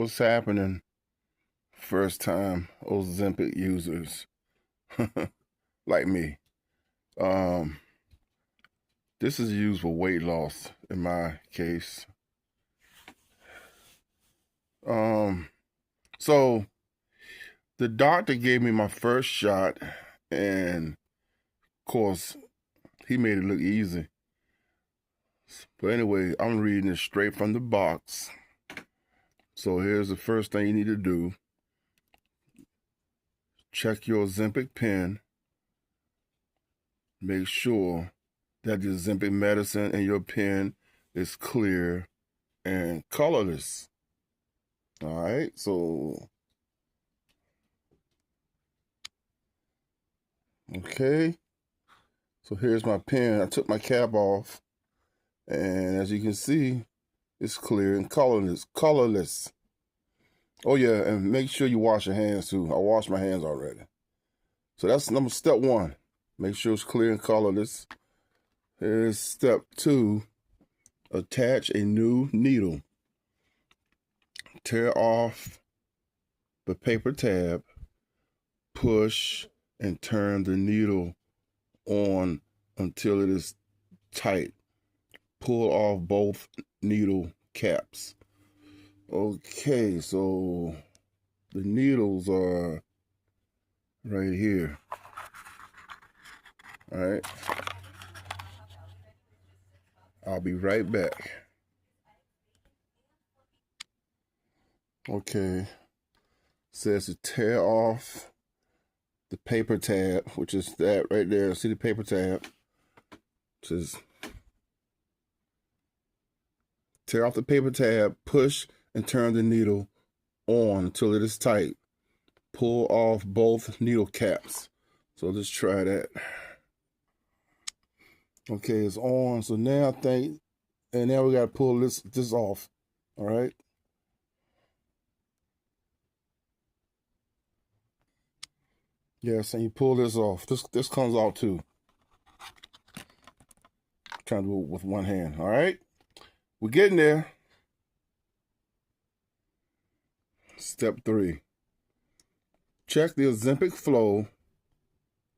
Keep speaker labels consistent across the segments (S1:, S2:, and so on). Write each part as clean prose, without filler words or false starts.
S1: What's happening? First time Ozempic users like me. Um, this is used for weight loss in my case. So the doctor gave me my first shot, and of course, he made it look easy. But anyway, I'm reading it straight from the box. So here's the first thing you need to do. Check your Ozempic pen. Make sure that the Ozempic medicine in your pen is clear and colorless. All right, so okay. So here's my pen. I took my cap off, and as you can see, it's clear and colorless. Colorless. Oh yeah, and make sure you wash your hands too. I washed my hands already. So that's step one. Make sure it's clear and colorless. Here's step two. Attach a new needle. Tear off the paper tab. Push and turn the needle on until it is tight. Pull off both needle caps. Okay, so the needles are right here. All right. I'll be right back. Okay. Says to tear off the paper tab, which is that right there. See the paper tab? It says tear off the paper tab, push and turn the needle on until it is tight. Pull off both needle caps. So let's try that. Okay, it's on. So now I think, and now we got to pull this off. All right. Yes, and you pull this off. This comes off too. I'm trying to do it with one hand. All right. We're getting there. Step 3. Check the Ozempic flow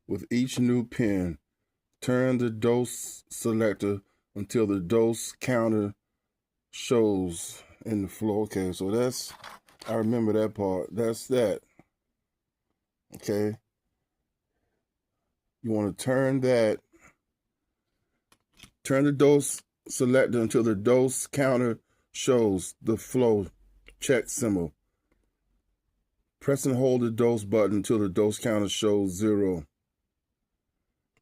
S1: with each new pen. Turn the dose selector until the dose counter shows in the flow. Okay, so I remember that part. That's that. Okay. You want to turn the dose selector until the dose counter shows the flow check symbol. Press and hold the dose button until the dose counter shows 0.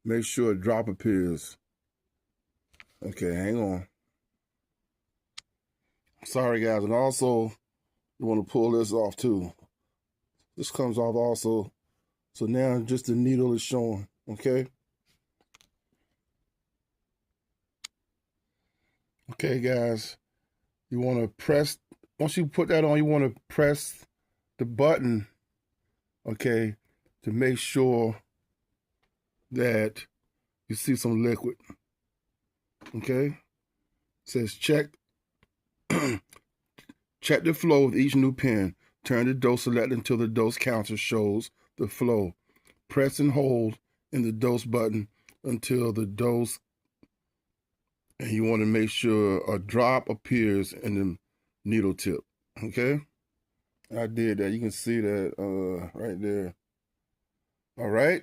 S1: Make sure a drop appears. Okay, hang on. Sorry, guys. And also, you want to pull this off, too. This comes off also. So now just the needle is showing, okay? Okay, guys. You want to press, once you put that on, you want to press the button, okay, to make sure that you see some liquid. Okay? It says check check the flow with each new pen. Turn the dose selector until the dose counter shows the flow. Press and hold in the dose button until the dose, and you want to make sure a drop appears in the needle tip. Okay? I did that. You can see that right there. All right?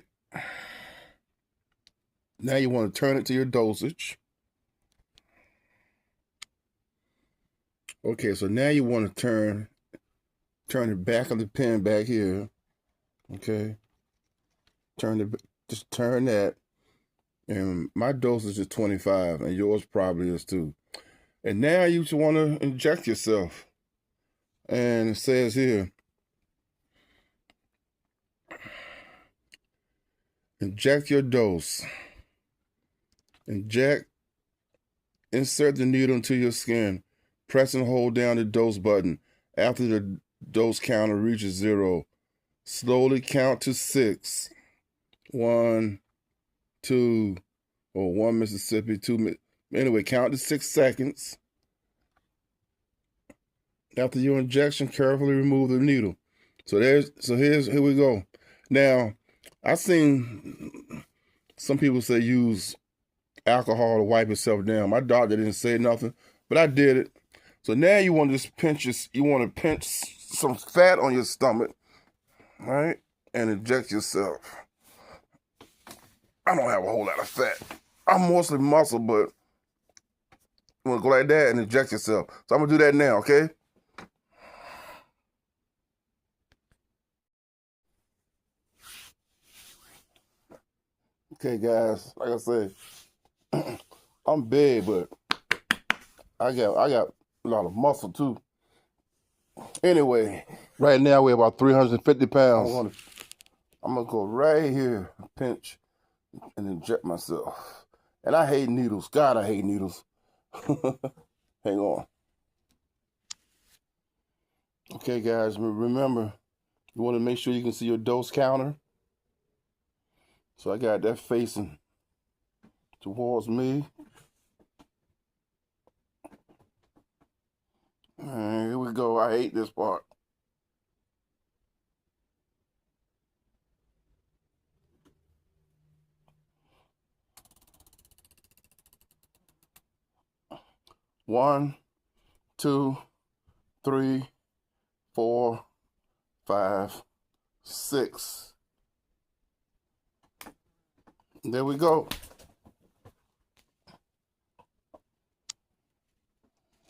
S1: Now you want to turn it to your dosage. Okay, so now you want to turn the back of the pen back here. Okay. Just turn that. And my dosage is 25, and yours probably is too. And now you just want to inject yourself. And it says here, inject your dose. Insert the needle into your skin. Press and hold down the dose button. After the dose counter reaches 0, slowly count to 6. 1, 2, or 1 Mississippi, 2. Anyway, count to 6 seconds. After your injection, carefully remove the needle. Here we go. Now, I seen some people say use alcohol to wipe yourself down. My doctor didn't say nothing, but I did it. So now you want to just pinch some fat on your stomach, right? And inject yourself. I don't have a whole lot of fat. I'm mostly muscle, but you want to go like that and inject yourself. So I'm going to do that now, okay? Okay, guys, like I said, I'm big, but I got a lot of muscle too. Anyway, right now we're about 350 pounds. I'm gonna go right here, pinch, and inject myself. And I hate needles. God, I hate needles. Hang on. Okay, guys, remember, you want to make sure you can see your dose counter. So I got that facing towards me. And here we go. I hate this part. One, 2, 3, 4, 5, 6. There we go.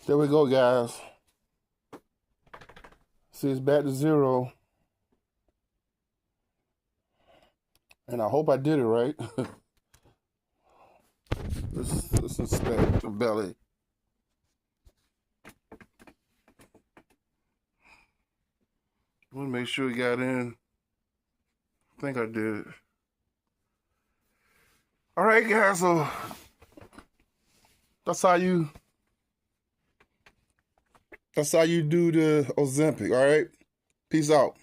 S1: There we go, guys. See, it's back to 0. And I hope I did it right. Let's inspect the belly. I want to make sure it got in. I think I did it. All right, guys, so that's how you do the Ozempic, all right? Peace out.